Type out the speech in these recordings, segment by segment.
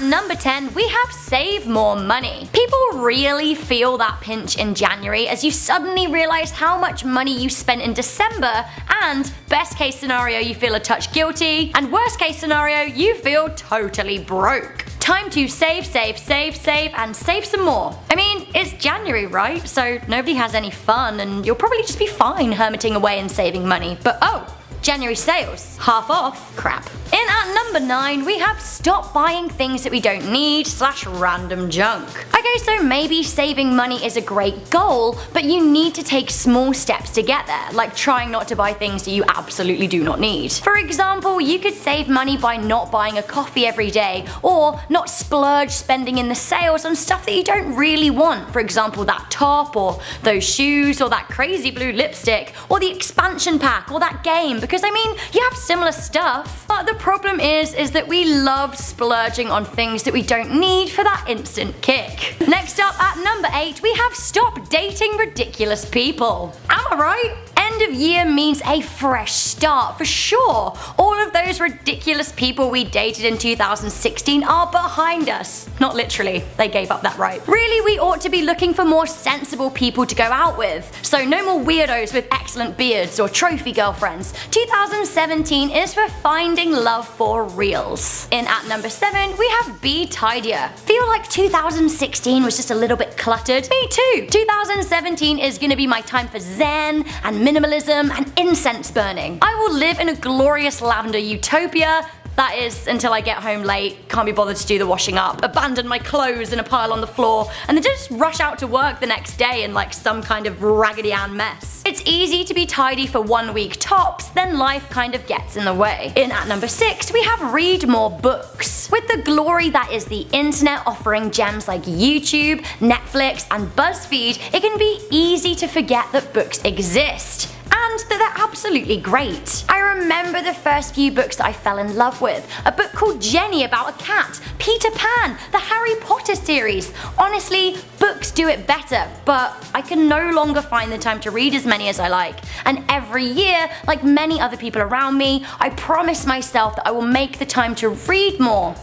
at number 10, we have save more money. People really feel that pinch in January as you suddenly realize how much money you spent in December, and best case scenario you feel a touch guilty, and worst case scenario you feel totally broke. Time to save, and save some more. I mean, it's January, right? So nobody has any fun and you'll probably just be fine hermiting away and saving money. But oh, January sales. Half off. Crap. In at number 9, we have stop buying things that we don't need / random junk. Okay, so maybe saving money is a great goal, but you need to take small steps to get there, like trying not to buy things that you absolutely do not need. For example, you could save money by not buying a coffee every day, or not splurge spending in the sales on stuff that you don't really want. For example, that top, or those shoes, or that crazy blue lipstick, or the expansion pack, or that game, because I mean, you have similar stuff, but the problem is that we love splurging on things that we don't need for that instant kick. Next up at number 8, we have stop dating ridiculous people. Am I right? End of year means a fresh start for sure. All of those ridiculous people we dated in 2016 are behind us. Not literally, they gave up that right. Really, we ought to be looking for more sensible people to go out with. So no more weirdos with excellent beards or trophy girlfriends. 2017 is for finding love for reals. In at number 7, we have be tidier. Feel like 2016 was just a little bit cluttered? Me too. 2017 is gonna be my time for zen and minimalism and incense burning. I will live in a glorious lavender utopia. That is, until I get home late, can't be bothered to do the washing up, abandon my clothes in a pile on the floor, and then just rush out to work the next day in like some kind of Raggedy Ann mess. It's easy to be tidy for 1 week tops, then life kind of gets in the way. In at number 6, we have read more books. With the glory that is the internet offering gems like YouTube, Netflix, and BuzzFeed, it can be easy to forget that books exist. And that they're absolutely great. I remember the first few books that I fell in love with. A book called Jenny about a cat, Peter Pan, the Harry Potter series. Honestly, books do it better, but I can no longer find the time to read as many as I like. And every year, like many other people around me, I promise myself that I will make the time to read more.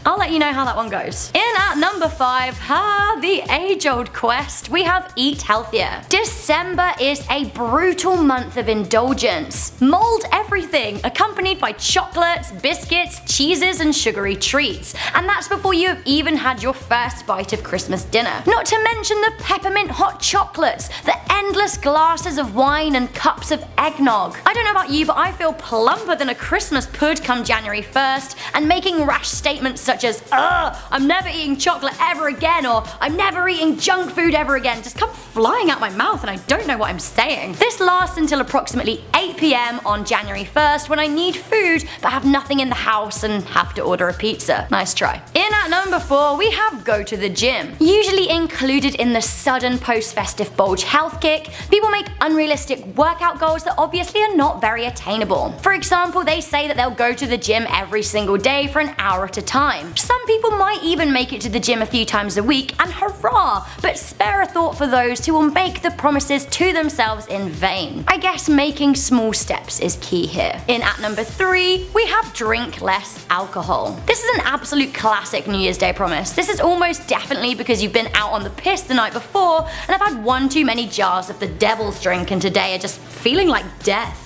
I'll let you know how that one goes. In at number 5, the age-old quest, we have eat healthier. December is a brutal month of indulgence. Mold everything, accompanied by chocolates, biscuits, cheeses, and sugary treats. And that's before you have even had your first bite of Christmas dinner. Not to mention the peppermint hot chocolates, the endless glasses of wine and cups of eggnog. I don't know about you, but I feel plumper than a Christmas pud come January 1st, and making rash statements such as, I'm never eating chocolate ever again, or I'm never eating junk food ever again, just come flying out my mouth and I don't know what I'm saying. This lasts until approximately 8 PM on January 1st when I need food but have nothing in the house and have to order a pizza. Nice try. In at number 4, we have go to the gym. Usually included in the sudden post-festive bulge health kick, people make unrealistic workout goals that obviously are not very attainable. For example, they say that they'll go to the gym every single day for an hour at a time. Some people might even make it to the gym a few times a week, and hurrah, but spare a thought for those who will make the promises to themselves in vain. I guess making small steps is key here. In at number 3, we have drink less alcohol. This is an absolute classic New Year's Day promise. This is almost definitely because you've been out on the piss the night before and have had one too many jars of the devil's drink and today are just feeling like death.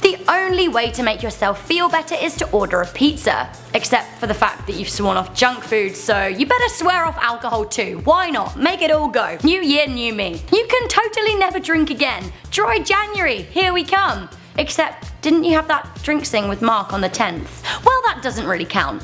The only way to make yourself feel better is to order a pizza. Except for the fact that you've sworn off junk food, so you better swear off alcohol too. Why not? Make it all go. New year, new me. You can totally never drink again. Dry January, here we come. Except, didn't you have that drinks thing with Mark on the 10th? Well, that doesn't really count.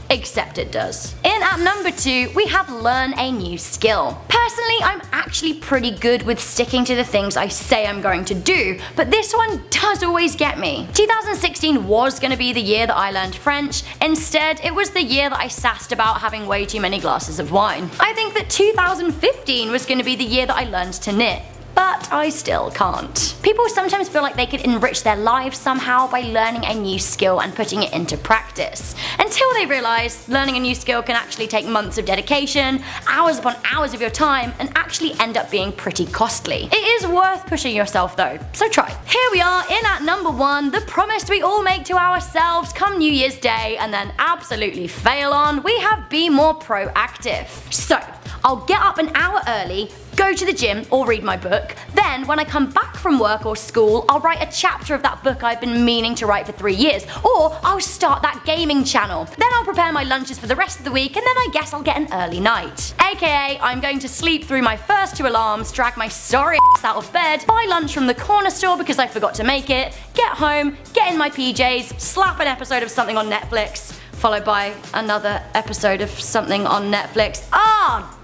Except it does. In at number 2, we have learn a new skill. Personally, I'm actually pretty good with sticking to the things I say I'm going to do, but this one does always get me. 2016 was going to be the year that I learned French. Instead, it was the year that I sassed about having way too many glasses of wine. I think that 2015 was going to be the year that I learned to knit. but I still can't. People sometimes feel like they could enrich their lives somehow by learning a new skill and putting it into practice, until they realize learning a new skill can actually take months of dedication, hours upon hours of your time, and actually end up being pretty costly. It is worth pushing yourself though, so try. Here we are in at number 1, the promise we all make to ourselves come New Year's Day and then absolutely fail on. We have be more proactive. So, I'll get up an hour early, go to the gym or read my book, then when I come back from work or school, I'll write a chapter of that book I've been meaning to write for 3 years, or I'll start that gaming channel. Then I'll prepare my lunches for the rest of the week, and then I guess I'll get an early night. AKA, I'm going to sleep through my first 2 alarms, drag my sorry ass out of bed, buy lunch from the corner store because I forgot to make it, get home, get in my PJs, slap an episode of something on Netflix, followed by another episode of something on Netflix.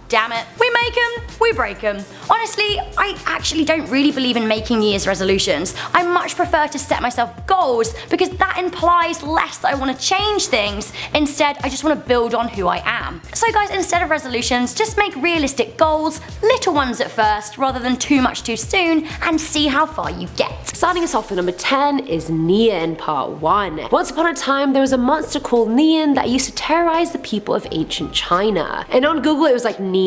Damn it. We make them, we break them. Honestly, I actually don't really believe in making New Year's resolutions. I much prefer to set myself goals because that implies less that I want to change things. Instead, I just want to build on who I am. So guys, instead of resolutions, just make realistic goals, little ones at first, rather than too much too soon, and see how far you get. Starting us off with number 10 is Nian Part 1. Once upon a time, there was a monster called Nian that used to terrorize the people of ancient China. And on Google, it was like Nian.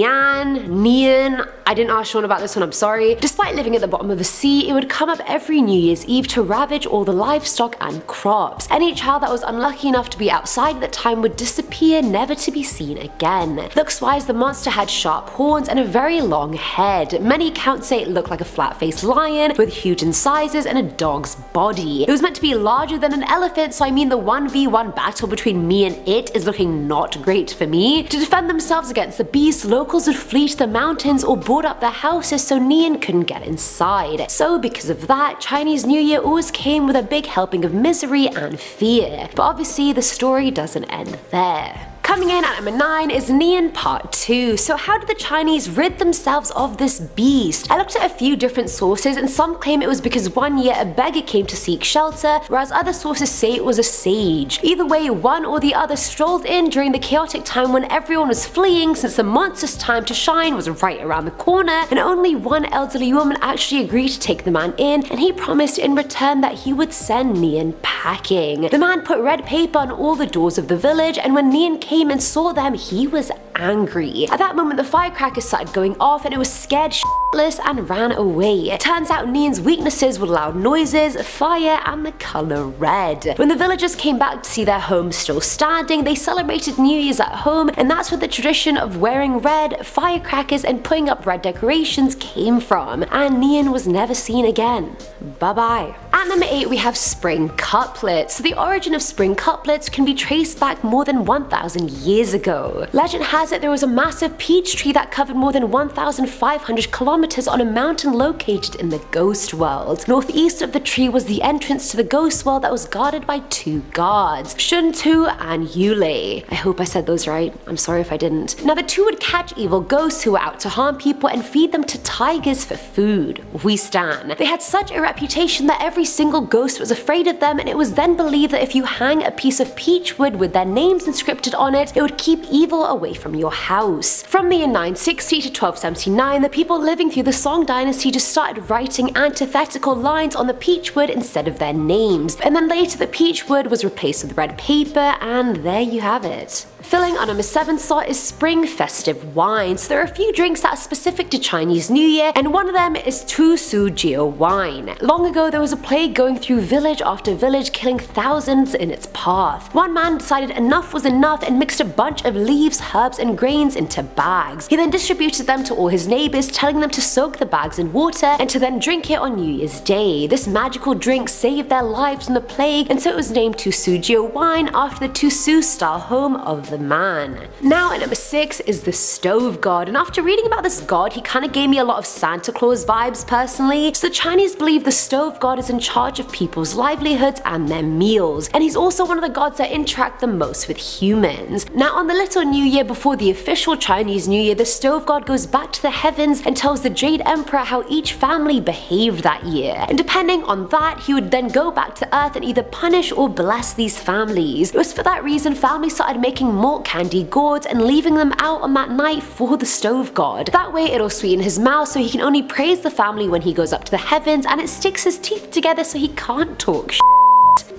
I didn't ask Sean about this one, I'm sorry. Despite living at the bottom of the sea, it would come up every New Year's Eve to ravage all the livestock and crops. Any child that was unlucky enough to be outside at the time would disappear, never to be seen again. Looks-wise, the monster had sharp horns and a very long head. Many accounts say it looked like a flat-faced lion with huge incisors and a dog's body. It was meant to be larger than an elephant, so I mean the 1v1 battle between me and it is looking not great for me. To defend themselves against the beast, locals would flee to the mountains or board up their houses so Nian couldn't get inside. So because of that, Chinese New Year always came with a big helping of misery and fear. But obviously the story doesn't end there. Coming in at number 9 is Nian Part 2. So how did the Chinese rid themselves of this beast? I looked at a few different sources and some claim it was because one year a beggar came to seek shelter, whereas other sources say it was a sage. Either way, one or the other strolled in during the chaotic time when everyone was fleeing, since the monster's time to shine was right around the corner, and only one elderly woman actually agreed to take the man in, and he promised in return that he would send Nian packing. The man put red paper on all the doors of the village, and when Nian came and saw them, he was angry. At that moment, the firecrackers started going off and it was scared shitless and ran away. It turns out Nian's weaknesses were loud noises, fire, and the color red. When the villagers came back to see their home still standing, they celebrated New Year's at home, and that's where the tradition of wearing red, firecrackers, and putting up red decorations came from. And Nian was never seen again. Bye bye. At number 8 we have spring couplets. So the origin of spring couplets can be traced back more than 1,000 years ago. Legend has it there was a massive peach tree that covered more than 1,500 kilometers on a mountain located in the ghost world. Northeast of the tree was the entrance to the ghost world that was guarded by 2 guards, Shuntu and Yulei. I hope I said those right, I'm sorry if I didn't. Now the 2 would catch evil ghosts who were out to harm people and feed them to tigers for food. We stan. They had such a reputation that every single ghost was afraid of them, and it was then believed that if you hang a piece of peach wood with their names inscripted on it, it would keep evil away from your house. From the year 960 to 1279, the people living through the Song dynasty just started writing antithetical lines on the peach wood instead of their names, and then later the peach wood was replaced with red paper, and there you have it. Filling our number 7 slot is spring festive wine. So there are a few drinks that are specific to Chinese New Year, and one of them is Tu Su Jiu wine. Long ago there was a plague going through village after village, killing thousands in its path. One man decided enough was enough and mixed a bunch of leaves, herbs, and grains into bags. He then distributed them to all his neighbors, telling them to soak the bags in water and to then drink it on New Year's Day. This magical drink saved their lives from the plague, and so it was named Tu Su Jiu wine after the Tu Su style home of the man. Now at number 6 is the stove god, and after reading about this god, he kind of gave me a lot of Santa Claus vibes personally. So the Chinese believe the stove god is in charge of people's livelihoods and their meals, and he's also one of the gods that interact the most with humans. Now on the little new year before the official Chinese New Year, the stove god goes back to the heavens and tells the Jade Emperor how each family behaved that year, and depending on that, he would then go back to earth and either punish or bless these families. It was for that reason families started making malt candy gourds and leaving them out on that night for the stove god. That way it'll sweeten his mouth so he can only praise the family when he goes up to the heavens, and it sticks his teeth together so he can't talk shit.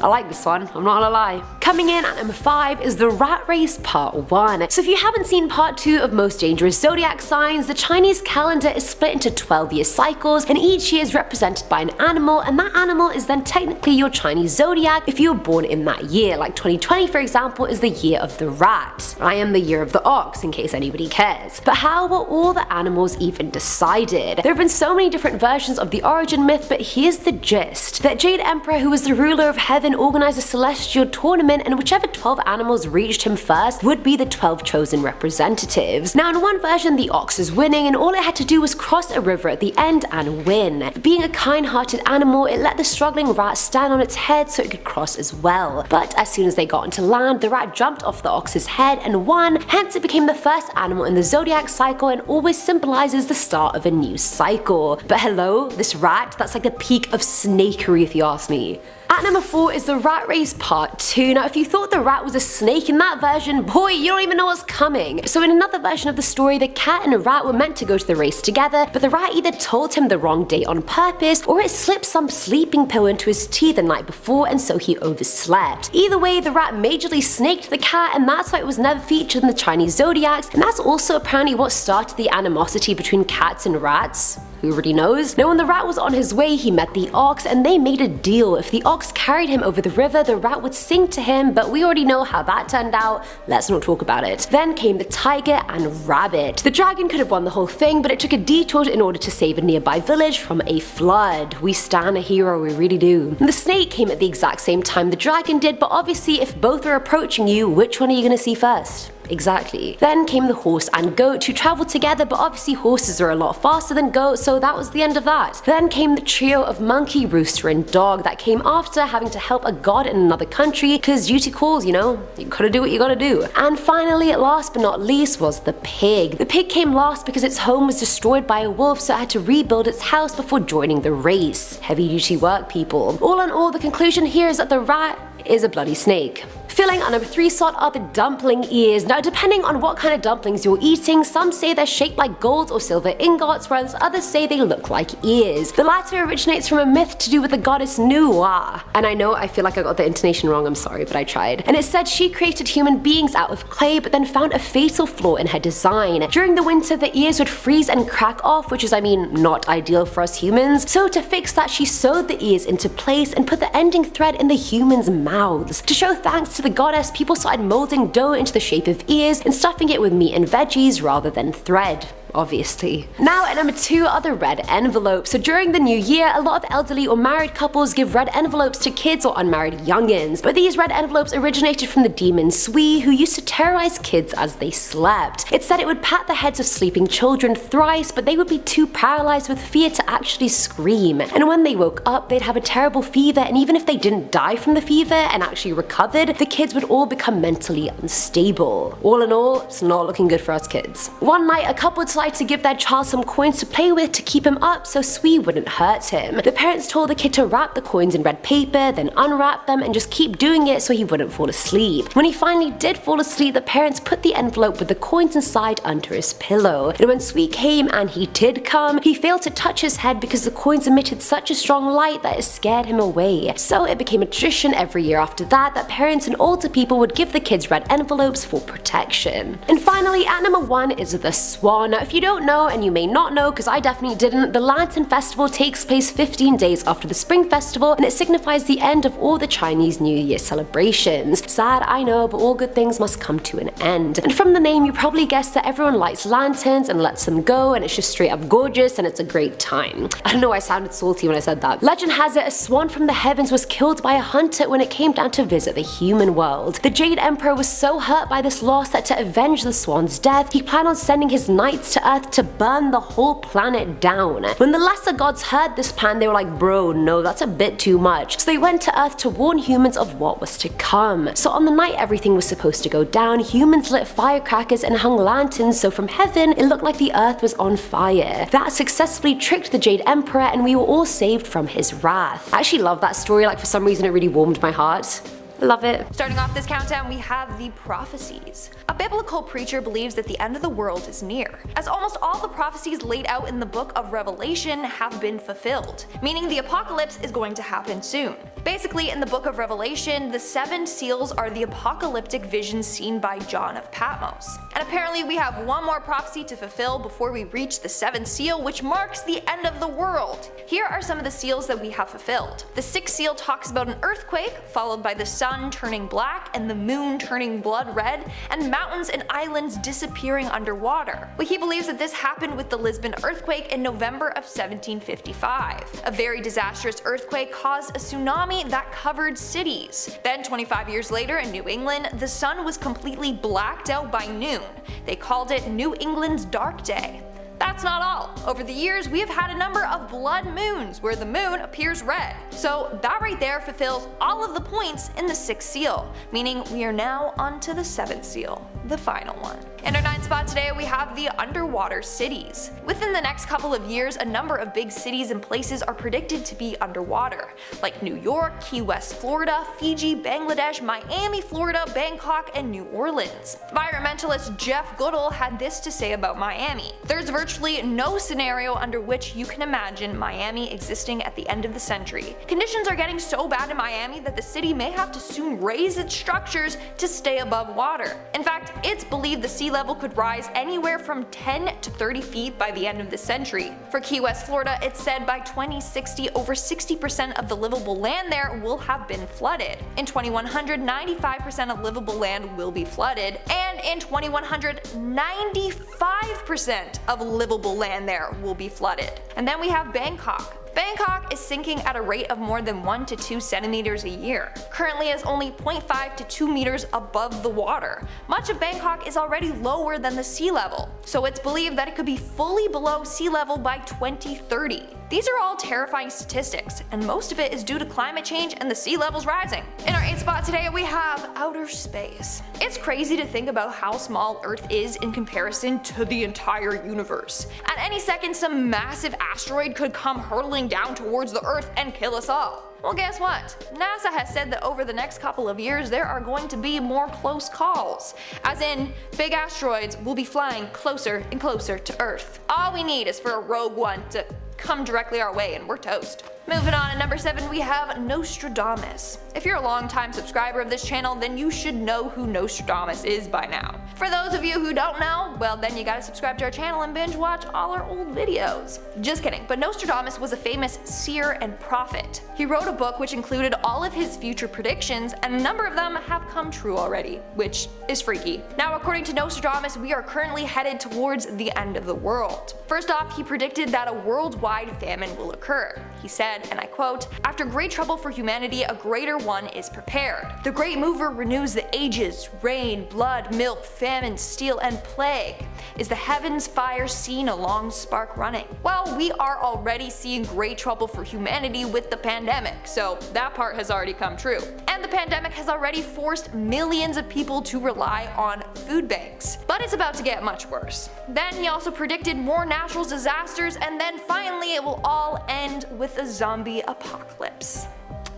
I like this one, I'm not gonna lie. Coming in at number 5 is the Rat Race Part 1. So if you haven't seen Part 2 of Most Dangerous Zodiac Signs, the Chinese calendar is split into 12-year cycles, and each year is represented by an animal, and that animal is then technically your Chinese zodiac if you were born in that year. Like 2020, for example, is the year of the rat. I am the year of the ox, in case anybody cares. But how were all the animals even decided? There have been so many different versions of the origin myth, but here's the gist. That Jade Emperor, who was the ruler of heaven, organized a celestial tournament, and whichever 12 animals reached him first would be the 12 chosen representatives. Now in one version the ox is winning, and all it had to do was cross a river at the end and win. Being a kind-hearted animal, it let the struggling rat stand on its head so it could cross as well. But as soon as they got onto land, the rat jumped off the ox's head and won, hence it became the first animal in the zodiac cycle and always symbolizes the start of a new cycle. But hello, this rat, that's like the peak of snakery if you ask me. At number 4 is the Rat Race Part 2. Now if you thought the rat was a snake in that version, boy, you don't even know what's coming. So in another version of the story, the cat and a rat were meant to go to the race together, but the rat either told him the wrong date on purpose, or it slipped some sleeping pill into his tea the night before and so he overslept. Either way, the rat majorly snaked the cat, and that's why it was never featured in the Chinese zodiacs, and that's also apparently what started the animosity between cats and rats. Who already knows? Now when the rat was on his way, he met the ox and they made a deal. If the ox carried him over the river, the rat would sing to him, but we already know how that turned out. Let's not talk about it. Then came the tiger and rabbit. The dragon could have won the whole thing, but it took a detour in order to save a nearby village from a flood. We stan a hero, we really do. The snake came at the exact same time the dragon did, but obviously if both are approaching you, which one are you gonna see first? Exactly. Then came the horse and goat, who traveled together, but obviously horses are a lot faster than goats, so that was the end of that. Then came the trio of monkey, rooster and dog that came after, having to help a god in another country, cause duty calls, you know, you gotta do what you gotta do. And finally, last but not least, was the pig. The pig came last because its home was destroyed by a wolf, so it had to rebuild its house before joining the race. Heavy duty work, people. All in all, the conclusion here is that the rat is a bloody snake. Filling our number 3 slot are the dumpling ears. Now depending on what kind of dumplings you're eating, some say they're shaped like gold or silver ingots, whereas others say they look like ears. The latter originates from a myth to do with the goddess Nuwa. And I know I feel like I got the intonation wrong, I'm sorry, but I tried. And it said she created human beings out of clay, but then found a fatal flaw in her design. During the winter, the ears would freeze and crack off, which is, I mean, not ideal for us humans. So to fix that, she sewed the ears into place and put the ending thread in the humans' mouths. To show thanks to the goddess, people started molding dough into the shape of ears and stuffing it with meat and veggies rather than thread. Obviously. Now at number 2 are the red envelopes. So during the new year, a lot of elderly or married couples give red envelopes to kids or unmarried youngins. But these red envelopes originated from the demon Sui, who used to terrorize kids as they slept. It said it would pat the heads of sleeping children thrice, but they would be too paralyzed with fear to actually scream. And when they woke up, they'd have a terrible fever, and even if they didn't die from the fever and actually recovered, the kids would all become mentally unstable. All in all, it's not looking good for us kids. One night, a couple decided to give their child some coins to play with to keep him up so Sui wouldn't hurt him. The parents told the kid to wrap the coins in red paper, then unwrap them and just keep doing it so he wouldn't fall asleep. When he finally did fall asleep, the parents put the envelope with the coins inside under his pillow. And when Sui came, and he did come, he failed to touch his head because the coins emitted such a strong light that it scared him away. So it became a tradition every year after that parents and older people would give the kids red envelopes for protection. And finally, at number 1 is the swan. Now, if you don't know, and you may not know because I definitely didn't, the Lantern Festival takes place 15 days after the Spring Festival, and it signifies the end of all the Chinese New Year celebrations. Sad, I know, but all good things must come to an end. And from the name, you probably guessed that everyone lights lanterns and lets them go, and it's just straight up gorgeous and it's a great time. I don't know, I sounded salty when I said that. Legend has it a swan from the heavens was killed by a hunter when it came down to visit the human world. The Jade Emperor was so hurt by this loss that to avenge the swan's death, he planned on sending his knights to Earth to burn the whole planet down. When the lesser gods heard this plan, they were like, bro, no, that's a bit too much. So they went to Earth to warn humans of what was to come. So on the night everything was supposed to go down, humans lit firecrackers and hung lanterns, so from heaven it looked like the Earth was on fire. That successfully tricked the Jade Emperor and we were all saved from his wrath. I actually love that story, like for some reason it really warmed my heart. Love it. Starting off this countdown, we have the prophecies. A biblical preacher believes that the end of the world is near, as almost all the prophecies laid out in the book of Revelation have been fulfilled, meaning the apocalypse is going to happen soon. Basically, in the book of Revelation, the 7 seals are the apocalyptic visions seen by John of Patmos. And apparently we have one more prophecy to fulfill before we reach the 7th seal, which marks the end of the world. Here are some of the seals that we have fulfilled. The 6th seal talks about an earthquake, followed by the sun turning black and the moon turning blood red, and mountains and islands disappearing underwater. Well, he believes that this happened with the Lisbon earthquake in November of 1755. A very disastrous earthquake caused a tsunami that covered cities. Then 25 years later in New England, the sun was completely blacked out by noon. They called it New England's Dark Day. That's not all. Over the years, we have had a number of blood moons where the moon appears red. So that right there fulfills all of the points in the 6th seal, meaning we are now on to the 7th seal, the final one. In our 9th spot today, we have the underwater cities. Within the next couple of years, a number of big cities and places are predicted to be underwater, like New York, Key West, Florida, Fiji, Bangladesh, Miami, Florida, Bangkok, and New Orleans. Environmentalist Jeff Goodall had this to say about Miami. There's virtually no scenario under which you can imagine Miami existing at the end of the century. Conditions are getting so bad in Miami that the city may have to soon raise its structures to stay above water. In fact, it's believed the sea level could rise anywhere from 10 to 30 feet by the end of the century. For Key West, Florida, it's said by 2060 over 60% of the livable land there will have been flooded. In 2100, 95% of livable land will be flooded, and in 2100, 95% of livable land there will be flooded. And then we have Bangkok. Bangkok is sinking at a rate of more than 1 to 2 centimeters a year. Currently is only 0.5 to 2 meters above the water. Much of Bangkok is already lower than the sea level, so it's believed that it could be fully below sea level by 2030. These are all terrifying statistics, and most of it is due to climate change and the sea levels rising. In our 8th spot today, we have outer space. It's crazy to think about how small Earth is in comparison to the entire universe. At any second, some massive asteroid could come hurtling down towards the Earth and kill us all. Well, guess what? NASA has said that over the next couple of years there are going to be more close calls. As in, big asteroids will be flying closer and closer to Earth. All we need is for a rogue one to come directly our way and we're toast. Moving on, at number 7 we have Nostradamus. If you're a long-time subscriber of this channel, then you should know who Nostradamus is by now. For those of you who don't know, well then you gotta subscribe to our channel and binge watch all our old videos. Just kidding, but Nostradamus was a famous seer and prophet. He wrote a book which included all of his future predictions, and a number of them have come true already, which is freaky. Now according to Nostradamus, we are currently headed towards the end of the world. First off, he predicted that a worldwide famine will occur. He said, and I quote, "After great trouble for humanity, a greater one is prepared. The great mover renews the ages, rain, blood, milk, famine, steel, and plague. Is the heavens fire seen a long spark running?" Well, we are already seeing great trouble for humanity with the pandemic, so that part has already come true. And the pandemic has already forced millions of people to rely on food banks. But it's about to get much worse. Then he also predicted more natural disasters, and then finally it will all end with a zombie apocalypse.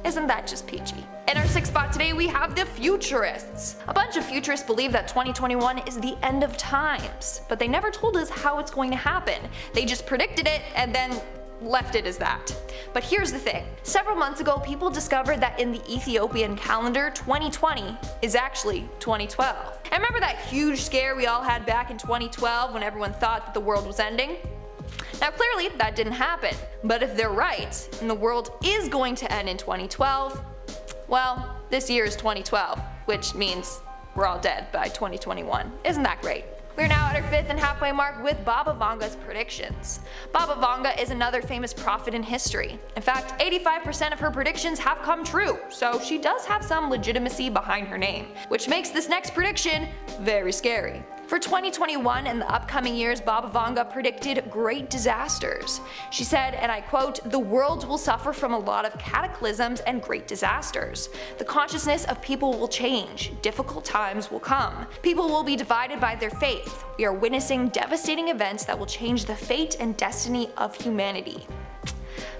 Isn't that just peachy? In our 6th spot today we have the futurists. A bunch of futurists believe that 2021 is the end of times, but they never told us how it's going to happen. They just predicted it and then left it as that. But here's the thing. Several months ago, people discovered that in the Ethiopian calendar, 2020 is actually 2012. And remember that huge scare we all had back in 2012 when everyone thought that the world was ending? Now clearly that didn't happen, but if they're right, and the world is going to end in 2012, well, this year is 2012, which means we're all dead by 2021. Isn't that great? We're now at our 5th and halfway mark with Baba Vanga's predictions. Baba Vanga is another famous prophet in history. In fact, 85% of her predictions have come true, so she does have some legitimacy behind her name, which makes this next prediction very scary. For 2021 and the upcoming years, Baba Vanga predicted great disasters. She said, and I quote, "The world will suffer from a lot of cataclysms and great disasters. The consciousness of people will change. Difficult times will come. People will be divided by their faith. We are witnessing devastating events that will change the fate and destiny of humanity."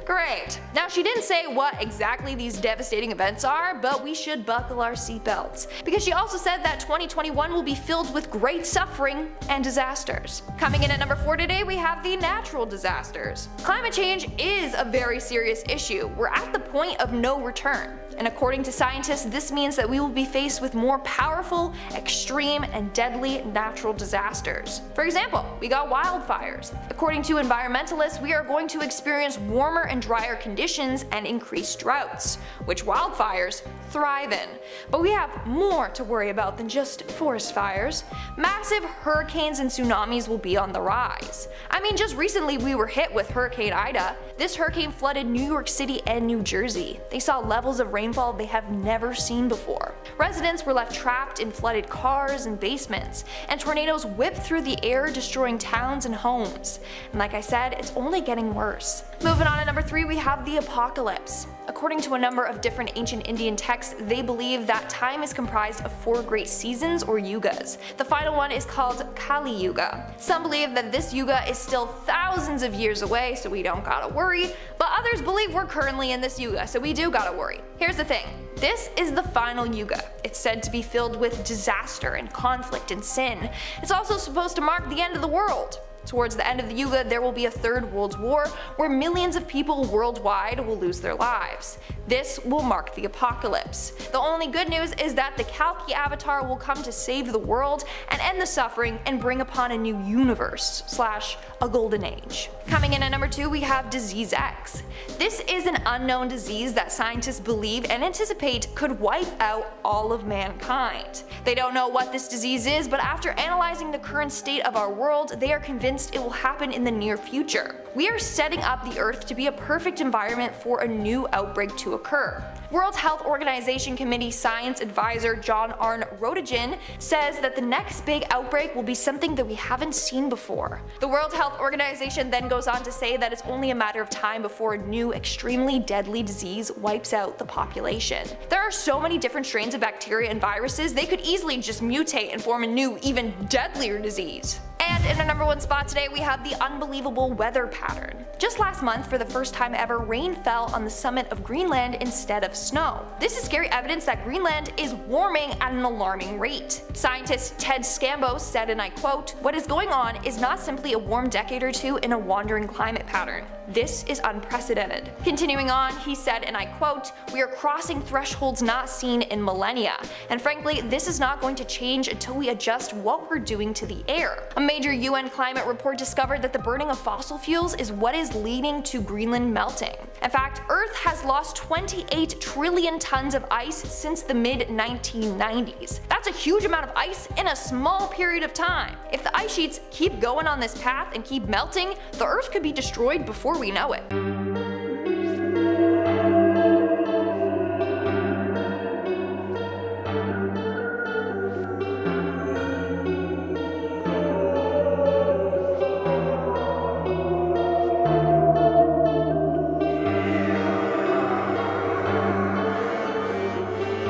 Great. Now she didn't say what exactly these devastating events are, but we should buckle our seatbelts. Because she also said that 2021 will be filled with great suffering and disasters. Coming in at number 4 today, we have the natural disasters. Climate change is a very serious issue. We're at the point of no return. And according to scientists, this means that we will be faced with more powerful, extreme, and deadly natural disasters. For example, we got wildfires. According to environmentalists, we are going to experience warmer and drier conditions and increased droughts, which wildfires thrive in. But we have more to worry about than just forest fires. Massive hurricanes and tsunamis will be on the rise. I mean, just recently we were hit with Hurricane Ida. This hurricane flooded New York City and New Jersey. They saw levels of rainfall they have never seen before. Residents were left trapped in flooded cars and basements, and tornadoes whipped through the air, destroying towns and homes. And like I said, it's only getting worse. Moving on to number 3, we have the apocalypse. According to a number of different ancient Indian texts, they believe that time is comprised of 4 great seasons or yugas. The final one is called Kali Yuga. Some believe that this yuga is still thousands of years away, so we don't gotta worry, but others believe we're currently in this yuga, so we do gotta worry. Here's the thing. This is the final yuga. It's said to be filled with disaster and conflict and sin. It's also supposed to mark the end of the world. Towards the end of the Yuga, there will be a third world war where millions of people worldwide will lose their lives. This will mark the apocalypse. The only good news is that the Kalki Avatar will come to save the world and end the suffering and bring upon a new universe / a golden age. Coming in at number 2, we have Disease X. This is an unknown disease that scientists believe and anticipate could wipe out all of mankind. They don't know what this disease is, but after analyzing the current state of our world, they are convinced it will happen in the near future. We are setting up the Earth to be a perfect environment for a new outbreak to occur. World Health Organization Committee Science Advisor John Arne Roentgen says that the next big outbreak will be something that we haven't seen before. The World Health Organization then goes on to say that it's only a matter of time before a new, extremely deadly disease wipes out the population. There are so many different strains of bacteria and viruses, they could easily just mutate and form a new, even deadlier disease. And in our number 1 spot today, we have the unbelievable weather pattern. Just last month, for the first time ever, rain fell on the summit of Greenland instead of snow. This is scary evidence that Greenland is warming at an alarming rate. Scientist Ted Scambo said, and I quote, "What is going on is not simply a warm decade or two in a wandering climate pattern. This is unprecedented." Continuing on, he said, and I quote, "We are crossing thresholds not seen in millennia, and frankly, this is not going to change until we adjust what we're doing to the air." A major UN climate report discovered that the burning of fossil fuels is what is leading to Greenland melting. In fact, Earth has lost 28 trillion tons of ice since the mid-1990s. That's a huge amount of ice in a small period of time. If the ice sheets keep going on this path and keep melting, the Earth could be destroyed before we know it.